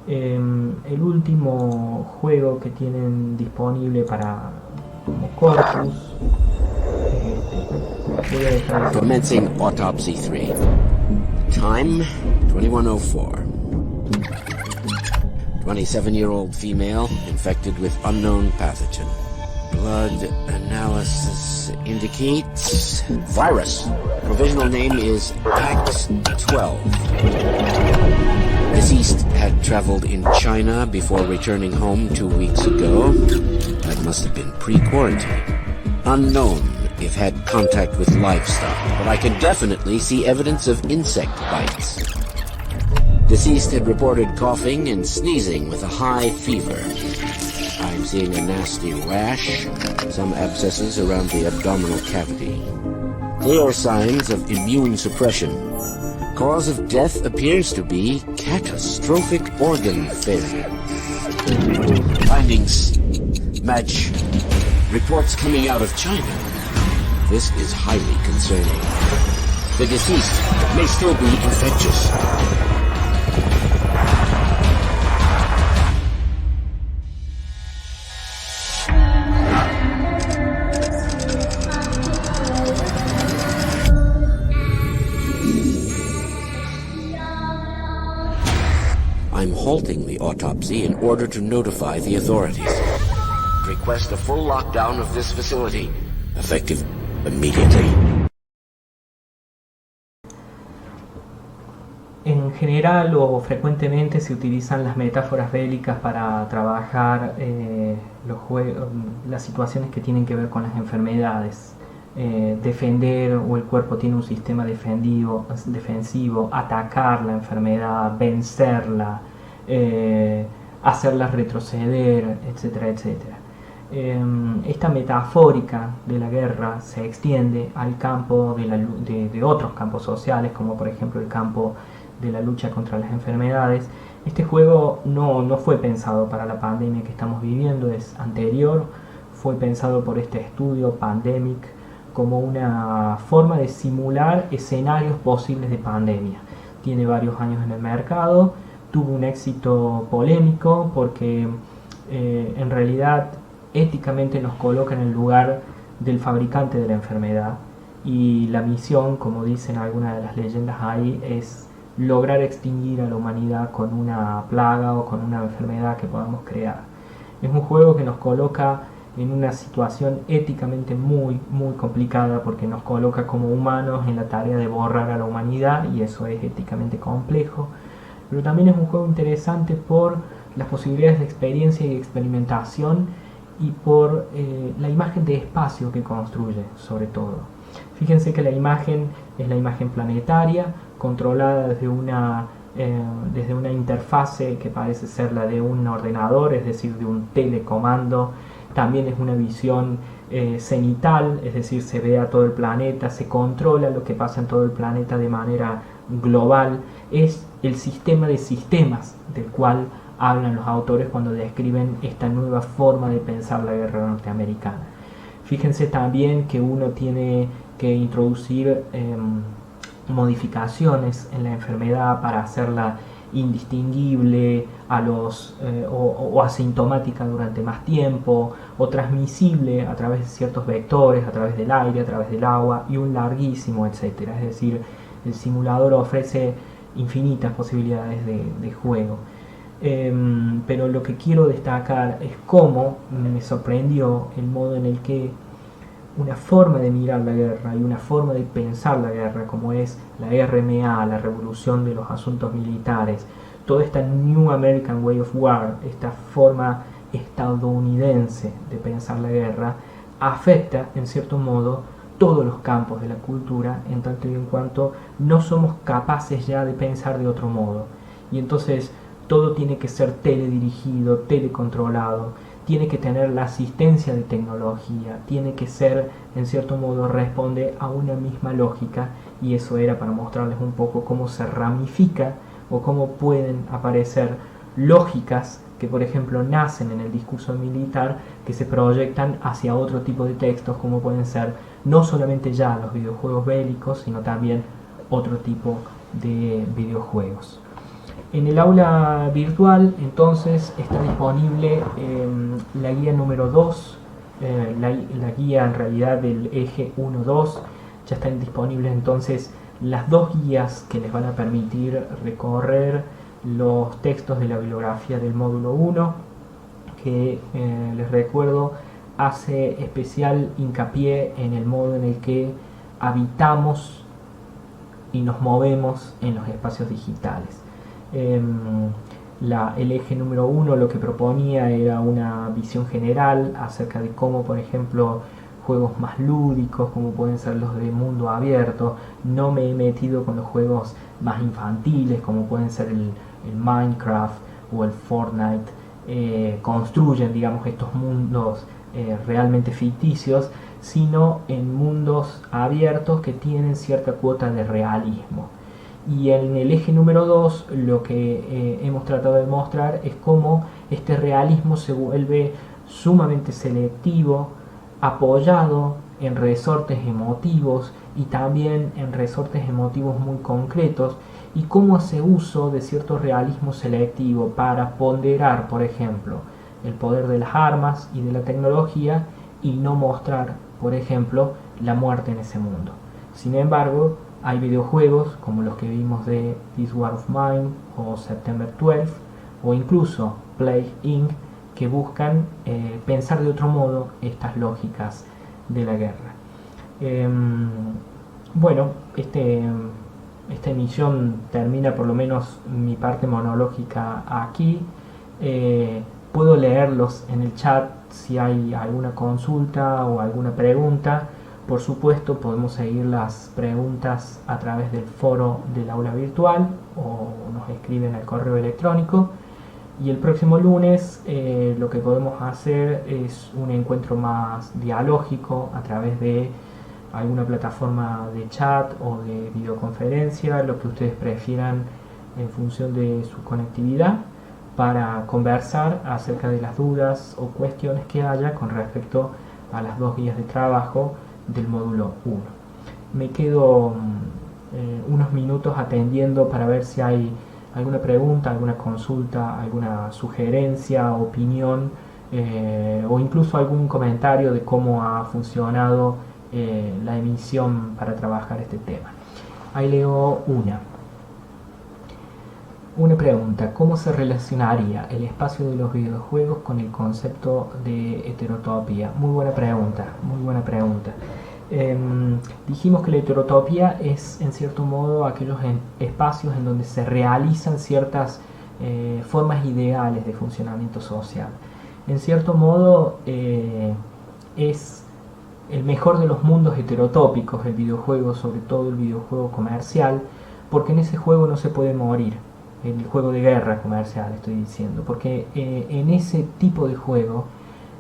El último juego que tienen disponible para como Corpus voy a dejar Commencing Autopsy 3. Time, 2104. 27-year-old female infected with unknown pathogen. Blood analysis indicates virus. Provisional name is PAX-12. Deceased had traveled in China before returning home 2 weeks ago. That must have been pre-quarantine. Unknown if had contact with livestock, but I can definitely see evidence of insect bites. Deceased had reported coughing and sneezing with a high fever. I'm seeing a nasty rash, some abscesses around the abdominal cavity. Clear signs of immune suppression. Cause of death appears to be catastrophic organ failure. Findings match reports coming out of China. This is highly concerning. The deceased may still be infectious. I'm halting the autopsy in order to notify the authorities. Request a full lockdown of this facility. Effective immediately. En general o frecuentemente se utilizan las metáforas bélicas para trabajar las situaciones que tienen que ver con las enfermedades. Defender o el cuerpo tiene un sistema defensivo, atacar la enfermedad, vencerla, hacerla retroceder, etcétera, etcétera. Esta metafórica de la guerra se extiende al campo de otros campos sociales, como por ejemplo el campo de la lucha contra las enfermedades. Este juego no fue pensado para la pandemia que estamos viviendo, es anterior, fue pensado por este estudio Pandemic como una forma de simular escenarios posibles de pandemia. Tiene varios años en el mercado, tuvo un éxito polémico porque en realidad éticamente nos coloca en el lugar del fabricante de la enfermedad, y la misión, como dicen algunas de las leyendas ahí, es lograr extinguir a la humanidad con una plaga o con una enfermedad que podamos crear. Es un juego que nos coloca en una situación éticamente muy complicada, porque nos coloca como humanos en la tarea de borrar a la humanidad, y eso es éticamente complejo. Pero también es un juego interesante por las posibilidades de experiencia y experimentación, y por la imagen de espacio que construye, sobre todo. Fíjense que la imagen es la imagen planetaria, controlada desde una interfase que parece ser la de un ordenador, es decir, de un telecomando. También es una visión cenital, es decir, se ve a todo el planeta, se controla lo que pasa en todo el planeta de manera global. Es el sistema de sistemas del cual hablan los autores cuando describen esta nueva forma de pensar la guerra norteamericana. Fíjense también que uno tiene que introducir modificaciones en la enfermedad para hacerla indistinguible o asintomática durante más tiempo, o transmisible a través de ciertos vectores, a través del aire, a través del agua, y un larguísimo etcétera. Es decir, el simulador ofrece infinitas posibilidades de juego. Pero lo que quiero destacar es cómo me sorprendió el modo en el que una forma de mirar la guerra y una forma de pensar la guerra, como es la RMA, la revolución de los asuntos militares, toda esta New American Way of War, esta forma estadounidense de pensar la guerra, afecta en cierto modo todos los campos de la cultura, en tanto y en cuanto no somos capaces ya de pensar de otro modo. Y entonces todo tiene que ser teledirigido, telecontrolado, tiene que tener la asistencia de tecnología, tiene que ser, en cierto modo, responde a una misma lógica, y eso era para mostrarles un poco cómo se ramifica o cómo pueden aparecer lógicas que, por ejemplo, nacen en el discurso militar, que se proyectan hacia otro tipo de textos, como pueden ser no solamente ya los videojuegos bélicos, sino también otro tipo de videojuegos. En el aula virtual entonces está disponible la guía número 2, la guía en realidad del eje 1-2, ya están disponibles entonces las dos guías que les van a permitir recorrer los textos de la bibliografía del módulo 1, que les recuerdo hace especial hincapié en el modo en el que habitamos y nos movemos en los espacios digitales. El eje número 1 lo que proponía era una visión general acerca de cómo, por ejemplo, juegos más lúdicos, como pueden ser los de mundo abierto, no me he metido con los juegos más infantiles, como pueden ser el Minecraft o el Fortnite, construyen, digamos, estos mundos realmente ficticios, sino en mundos abiertos que tienen cierta cuota de realismo. Y en el eje número 2 lo que hemos tratado de mostrar es cómo este realismo se vuelve sumamente selectivo, apoyado en resortes emotivos y también en resortes emotivos muy concretos, y cómo hace uso de cierto realismo selectivo para ponderar, por ejemplo, el poder de las armas y de la tecnología y no mostrar, por ejemplo, la muerte en ese mundo. Sin embargo, hay videojuegos como los que vimos de This War of Mine o September 12 o incluso Plague Inc. que buscan pensar de otro modo estas lógicas de la guerra. Bueno, esta emisión termina por lo menos mi parte monológica aquí. Puedo leerlos en el chat si hay alguna consulta o alguna pregunta. Por supuesto, podemos seguir las preguntas a través del foro del aula virtual o nos escriben al correo electrónico. Y el próximo lunes lo que podemos hacer es un encuentro más dialógico a través de alguna plataforma de chat o de videoconferencia, lo que ustedes prefieran en función de su conectividad, para conversar acerca de las dudas o cuestiones que haya con respecto a las dos guías de trabajo del módulo 1. Me quedo unos minutos atendiendo para ver si hay alguna pregunta, alguna consulta, alguna sugerencia, opinión o incluso algún comentario de cómo ha funcionado la emisión para trabajar este tema. Ahí leo una pregunta: ¿cómo se relacionaría el espacio de los videojuegos con el concepto de heterotopía? Muy buena pregunta, muy buena pregunta. Dijimos que la heterotopía es en cierto modo aquellos espacios en donde se realizan ciertas formas ideales de funcionamiento social. En cierto modo es el mejor de los mundos heterotópicos el videojuego, sobre todo el videojuego comercial, porque en ese juego no se puede morir. El juego de guerra comercial estoy diciendo, porque en ese tipo de juego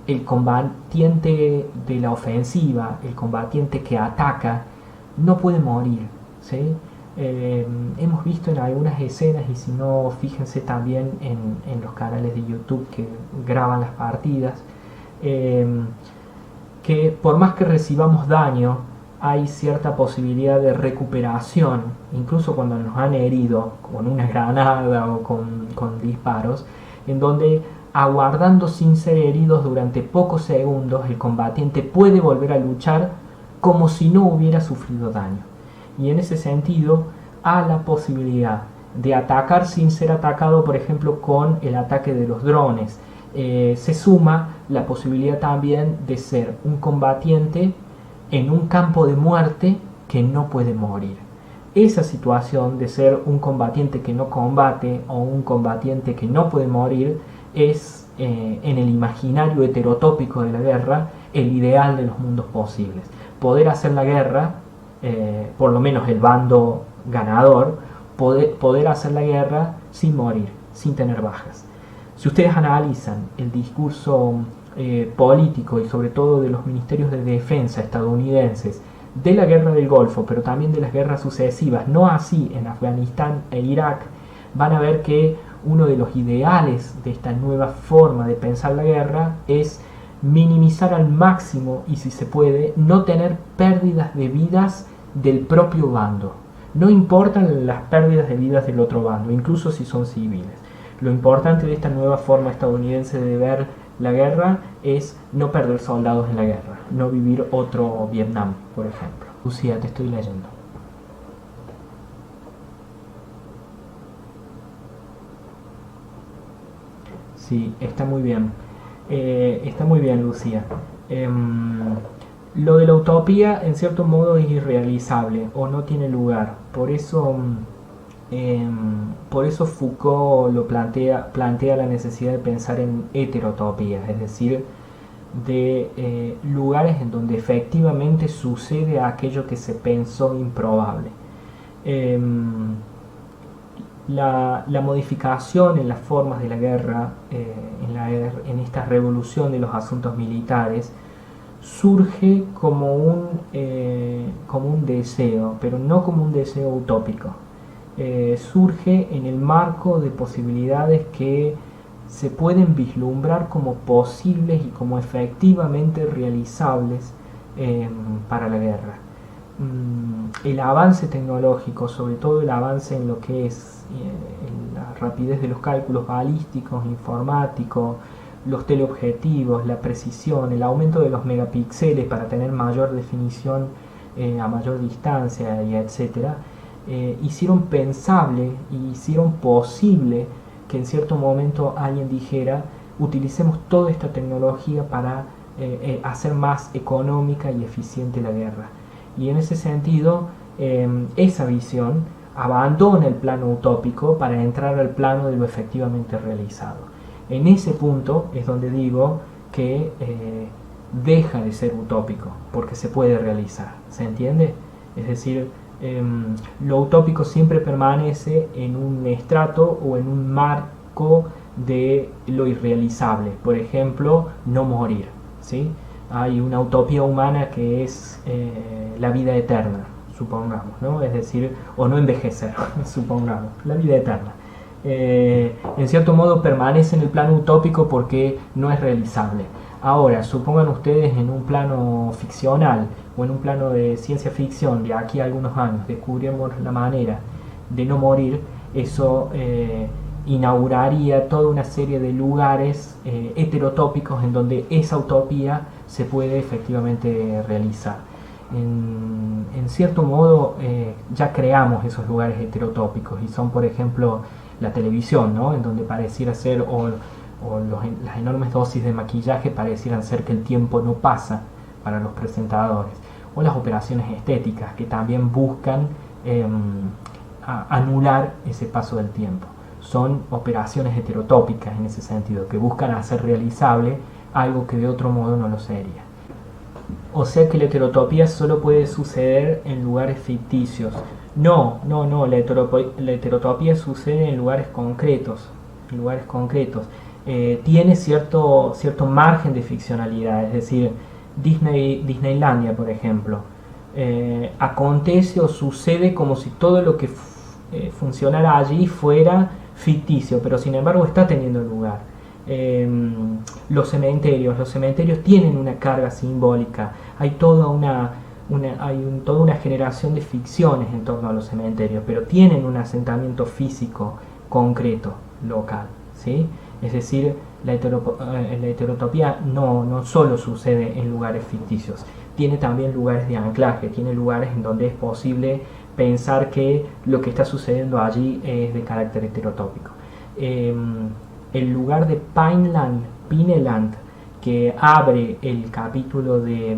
el combatiente de la ofensiva, el combatiente que ataca, no puede morir, ¿sí? Hemos visto en algunas escenas, y si no, fíjense también en los canales de YouTube que graban las partidas, que por más que recibamos daño, hay cierta posibilidad de recuperación, incluso cuando nos han herido con una granada o con disparos, en donde aguardando sin ser heridos durante pocos segundos, el combatiente puede volver a luchar como si no hubiera sufrido daño. Y en ese sentido, a la posibilidad de atacar sin ser atacado, por ejemplo, con el ataque de los drones, se suma la posibilidad también de ser un combatiente en un campo de muerte que no puede morir. Esa situación de ser un combatiente que no combate o un combatiente que no puede morir es, en el imaginario heterotópico de la guerra, el ideal de los mundos posibles. Poder hacer la guerra, por lo menos el bando ganador, poder hacer la guerra sin morir, sin tener bajas. Si ustedes analizan el discurso político y sobre todo de los ministerios de defensa estadounidenses de la guerra del Golfo, pero también de las guerras sucesivas, no así en Afganistán e Irak, van a ver que uno de los ideales de esta nueva forma de pensar la guerra es minimizar al máximo, y si se puede, no tener pérdidas de vidas del propio bando. No importan las pérdidas de vidas del otro bando, incluso si son civiles. Lo importante de esta nueva forma estadounidense de ver la guerra es no perder soldados en la guerra, no vivir otro Vietnam, por ejemplo. Lucía, te estoy leyendo. Sí, está muy bien. Está muy bien, Lucía. Lo de la utopía, en cierto modo, es irrealizable o no tiene lugar. Por eso Foucault plantea la necesidad de pensar en heterotopías, es decir, de lugares en donde efectivamente sucede aquello que se pensó improbable. La modificación en las formas de la guerra, en esta revolución de los asuntos militares, surge como un deseo, pero no como un deseo utópico. Surge en el marco de posibilidades que se pueden vislumbrar como posibles y como efectivamente realizables para la guerra. El avance tecnológico, sobre todo el avance en lo que es en la rapidez de los cálculos balísticos, informáticos, los teleobjetivos, la precisión, el aumento de los megapíxeles para tener mayor definición a mayor distancia, y etcétera, hicieron pensable y hicieron posible que en cierto momento alguien dijera: utilicemos toda esta tecnología para hacer más económica y eficiente la guerra. Y en ese sentido, esa visión abandona el plano utópico para entrar al plano de lo efectivamente realizado. En ese punto es donde digo que deja de ser utópico, porque se puede realizar, ¿se entiende? Es decir, lo utópico siempre permanece en un estrato o en un marco de lo irrealizable. Por ejemplo, no morir, ¿sí? Hay una utopía humana que es la vida eterna, supongamos, ¿no? Es decir, o no envejecer, supongamos, la vida eterna. En cierto modo permanece en el plano utópico porque no es realizable. Ahora, supongan ustedes en un plano ficcional o en un plano de ciencia ficción, de aquí a algunos años descubrimos la manera de no morir. Eso inauguraría toda una serie de lugares heterotópicos en donde esa utopía se puede efectivamente realizar. En cierto modo ya creamos esos lugares heterotópicos, y son, por ejemplo, la televisión, ¿no? En donde pareciera ser, las enormes dosis de maquillaje parecieran ser que el tiempo no pasa para los presentadores, o las operaciones estéticas que también buscan anular ese paso del tiempo. Son operaciones heterotópicas en ese sentido, que buscan hacer realizable algo que de otro modo no lo sería. O sea que la heterotopía solo puede suceder en lugares ficticios. No, la heterotopía sucede en lugares concretos. Tiene cierto margen de ficcionalidad, es decir, Disneylandia, por ejemplo, acontece o sucede como si todo lo que funcionara allí fuera ficticio, pero sin embargo está teniendo lugar. Los cementerios tienen una carga simbólica. Hay toda una generación de ficciones en torno a los cementerios, pero tienen un asentamiento físico concreto, local, ¿sí? Es decir, la heterotopía no solo sucede en lugares ficticios, tiene también lugares de anclaje, tiene lugares en donde es posible pensar que lo que está sucediendo allí es de carácter heterotópico. El lugar de Pineland, que abre el capítulo de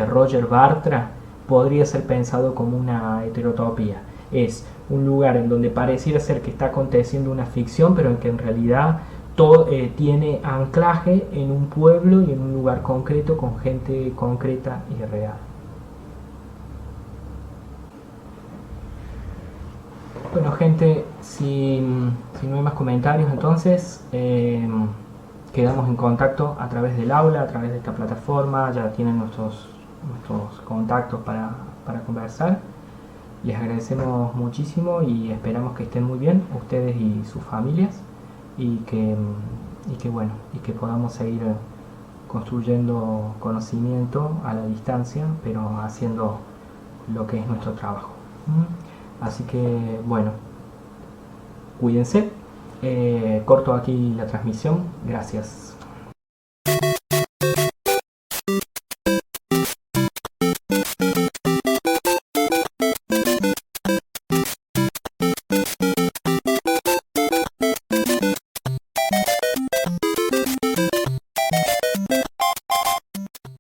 Roger Bartra, podría ser pensado como una heterotopía. Es un lugar en donde pareciera ser que está aconteciendo una ficción, pero en que en realidad todo tiene anclaje en un pueblo y en un lugar concreto, con gente concreta y real. Bueno, gente, si no hay más comentarios, entonces quedamos en contacto a través del aula, a través de esta plataforma. Ya tienen nuestros contactos para conversar. Les agradecemos muchísimo y esperamos que estén muy bien ustedes y sus familias, y que podamos seguir construyendo conocimiento a la distancia, pero haciendo lo que es nuestro trabajo. Así que bueno, cuídense. Corto aquí la transmisión. Gracias.